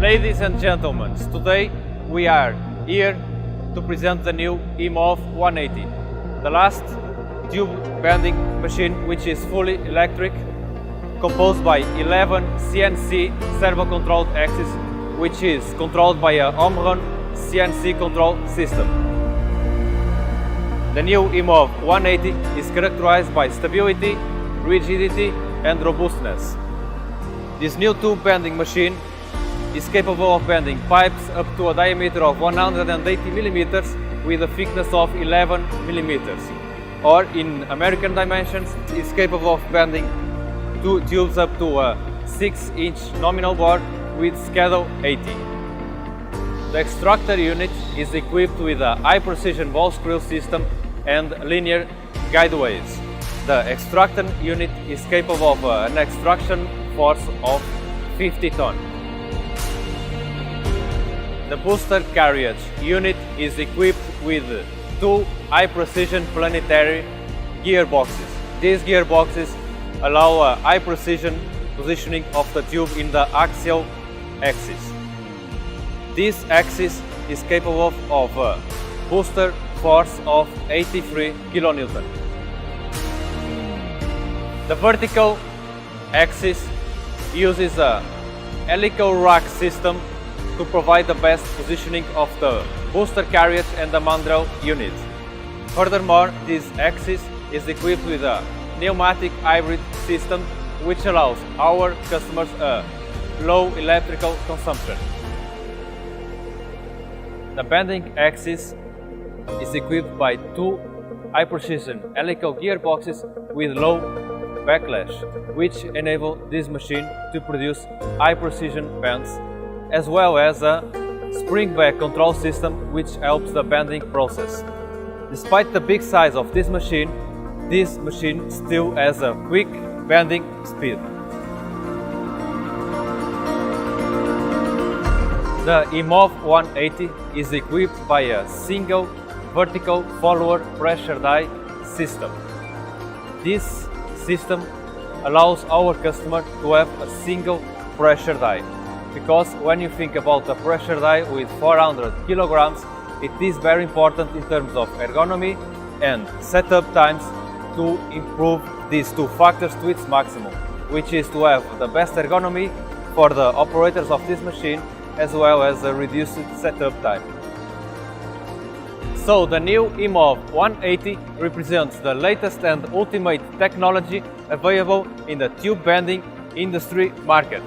Ladies and gentlemen, today we are here to present the new eMOB 180, the last tube bending machine which is fully electric, composed by 11 CNC servo-controlled axes, which is controlled by a home-run CNC control system. The new eMOB 180 is characterized by stability, rigidity and robustness. This new tube bending machine is capable of bending pipes up to a diameter of 180 mm with a thickness of 11 mm, or in American dimensions is capable of bending two tubes up to a 6-inch nominal bore with Schedule 80. The extractor unit is equipped with a high-precision ball screw system and linear guideways. The extractor unit is capable of an extraction force of 50 tons. The booster carriage unit is equipped with two high-precision planetary gearboxes. These gearboxes allow a high-precision positioning of the tube in the axial axis. This axis is capable of a booster force of 83 kN. The vertical axis uses a helical rack system to provide the best positioning of the booster carriage and the mandrel unit. Furthermore, this axis is equipped with a pneumatic hybrid system which allows our customers a low electrical consumption. The bending axis is equipped by two high-precision helical gearboxes with low backlash, which enable this machine to produce high-precision bends, as well as a spring-back control system which helps the bending process. Despite the big size of this machine still has a quick bending speed. The eMOB 180 is equipped by a single vertical follower pressure die system. This system allows our customer to have a single pressure die, because when you think about a pressure die with 400 kilograms, it is very important in terms of ergonomy and setup times to improve these two factors to its maximum, which is to have the best ergonomy for the operators of this machine as well as a reduced setup time. So the new eMOB 180 represents the latest and ultimate technology available in the tube bending industry market.